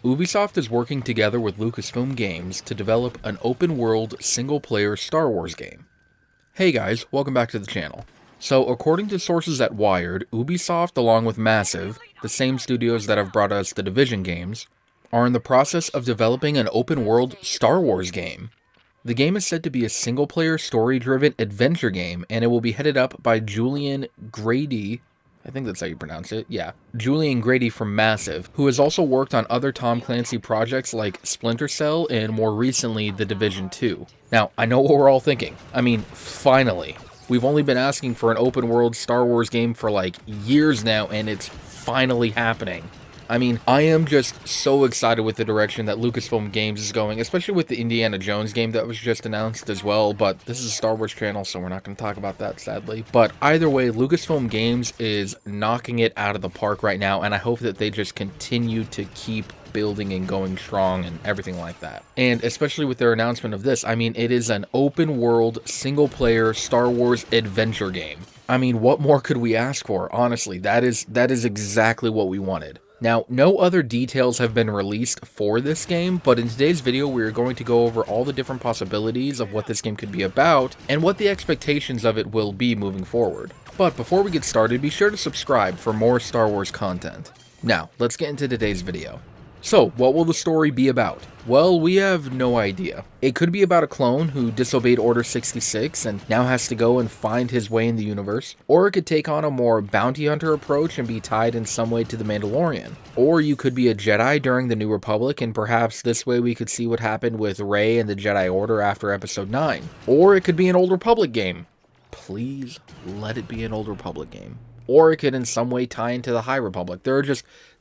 Ubisoft is working together with Lucasfilm Games to develop an open-world, single-player Star Wars game. Hey guys, welcome back to the channel. So, according to sources at Wired, Ubisoft along with Massive, the same studios that have brought us the Division games, are in the process of developing an open-world Star Wars game. The game is said to be a single-player, story-driven adventure game, and it will be headed up by Julian Grady. I think that's how you pronounce it, yeah. Julian Grady from Massive, who has also worked on other Tom Clancy projects like Splinter Cell and more recently The Division 2. Now, I know what we're all thinking. I mean, finally. We've only been asking for an open world Star Wars game for like years now, and it's finally happening. I mean, I am just so excited with the direction that Lucasfilm Games is going, especially with the Indiana Jones game that was just announced as well, but this is a Star Wars channel, so we're not going to talk about that, sadly. But either way, Lucasfilm Games is knocking it out of the park right now, and I hope that they just continue to keep building and going strong and everything like that. And especially with their announcement of this, I mean, it is an open world, single-player Star Wars adventure game. I mean, what more could we ask for? Honestly, that is exactly what we wanted. Now, no other details have been released for this game, but in today's video we are going to go over all the different possibilities of what this game could be about, and what the expectations of it will be moving forward. But before we get started, be sure to subscribe for more Star Wars content. Now, let's get into today's video. So, what will the story be about? Well, we have no idea. It could be about a clone who disobeyed Order 66 and now has to go and find his way in the universe, or it could take on a more bounty hunter approach and be tied in some way to the Mandalorian. Or you could be a Jedi during the New Republic, and perhaps this way we could see what happened with Rey and the Jedi Order after Episode 9. Or it could be an Old Republic game. Please, let it be an Old Republic game. Or it could in some way tie into the High Republic. There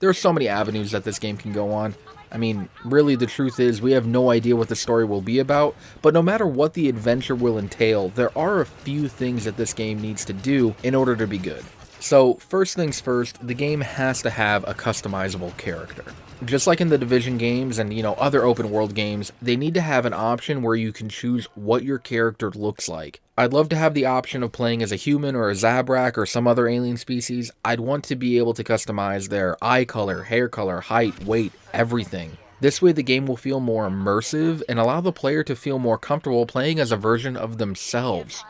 are so many avenues that this game can go on. I mean, really the truth is we have no idea what the story will be about, but no matter what the adventure will entail, there are a few things that this game needs to do in order to be good. So, first things first, the game has to have a customizable character. Just like in the Division games and, other open world games, they need to have an option where you can choose what your character looks like. I'd love to have the option of playing as a human or a Zabrak or some other alien species. I'd want to be able to customize their eye color, hair color, height, weight, everything. This way the game will feel more immersive and allow the player to feel more comfortable playing as a version of themselves.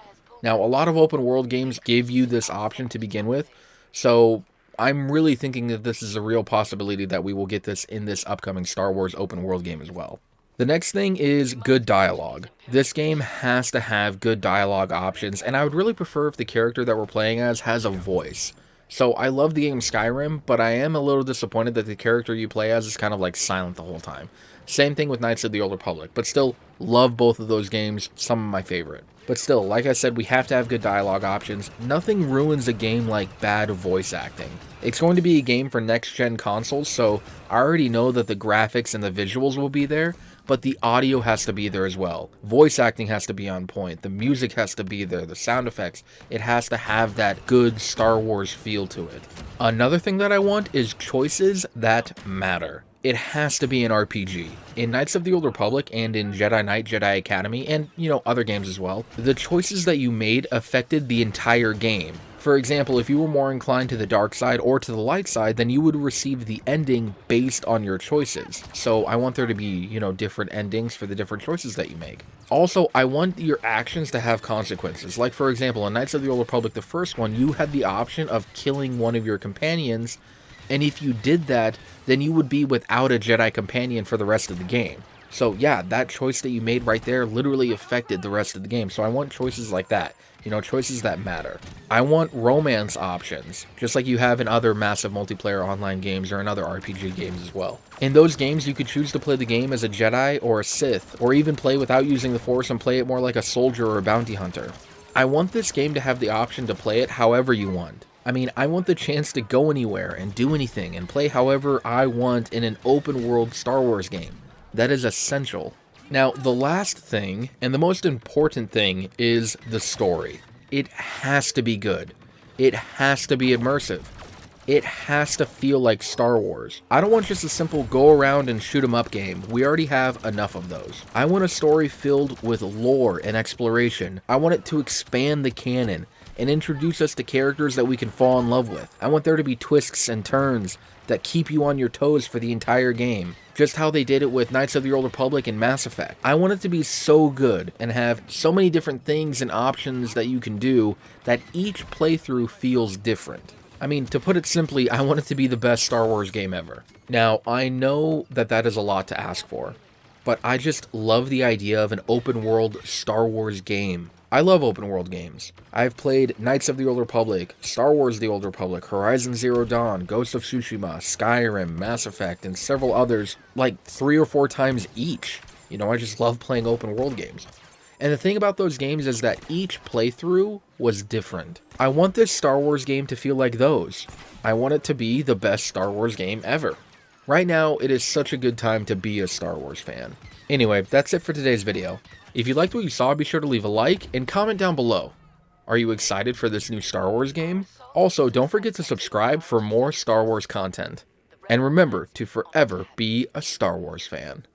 Now, a lot of open world games give you this option to begin with, so I'm really thinking that this is a real possibility that we will get this in this upcoming Star Wars open world game as well. The next thing is good dialogue. This game has to have good dialogue options, and I would really prefer if the character that we're playing as has a voice. So I love the game Skyrim, but I am a little disappointed that the character you play as is kind of like silent the whole time. Same thing with Knights of the Old Republic, but still love both of those games, some of my favorite. But still, like I said, we have to have good dialogue options. Nothing ruins a game like bad voice acting. It's going to be a game for next-gen consoles, so I already know that the graphics and the visuals will be there, but the audio has to be there as well. Voice acting has to be on point, the music has to be there, the sound effects. It has to have that good Star Wars feel to it. Another thing that I want is choices that matter. It has to be an RPG. In Knights of the Old Republic and in Jedi Knight, Jedi Academy, and, other games as well, the choices that you made affected the entire game. For example, if you were more inclined to the dark side or to the light side, then you would receive the ending based on your choices. So I want there to be, different endings for the different choices that you make. Also, I want your actions to have consequences. Like, for example, in Knights of the Old Republic, the first one, you had the option of killing one of your companions, and if you did that, then you would be without a Jedi companion for the rest of the game. So yeah, that choice that you made right there literally affected the rest of the game. So I want choices like that. Choices that matter. I want romance options, just like you have in other massive multiplayer online games or in other RPG games as well. In those games, you could choose to play the game as a Jedi or a Sith, or even play without using the Force and play it more like a soldier or a bounty hunter. I want this game to have the option to play it however you want. I mean, I want the chance to go anywhere and do anything and play however I want in an open world Star Wars game. That is essential. Now, the last thing, and the most important thing, is the story. It has to be good. It has to be immersive. It has to feel like Star Wars. I don't want just a simple go around and shoot 'em up game. We already have enough of those. I want a story filled with lore and exploration. I want it to expand the canon. and introduce us to characters that we can fall in love with. I want there to be twists and turns that keep you on your toes for the entire game, just how they did it with Knights of the Old Republic and Mass Effect. I want it to be so good and have so many different things and options that you can do that each playthrough feels different. I mean, to put it simply, I want it to be the best Star Wars game ever. Now, I know that that is a lot to ask for, but I just love the idea of an open world Star Wars game. I love open world games. I've played Knights of the Old Republic, Star Wars The Old Republic, Horizon Zero Dawn, Ghost of Tsushima, Skyrim, Mass Effect, and several others like 3 or 4 times each. You know, I just love playing open world games. And the thing about those games is that each playthrough was different. I want this Star Wars game to feel like those. I want it to be the best Star Wars game ever. Right now, it is such a good time to be a Star Wars fan. Anyway, that's it for today's video. If you liked what you saw, be sure to leave a like and comment down below. Are you excited for this new Star Wars game? Also, don't forget to subscribe for more Star Wars content. And remember to forever be a Star Wars fan.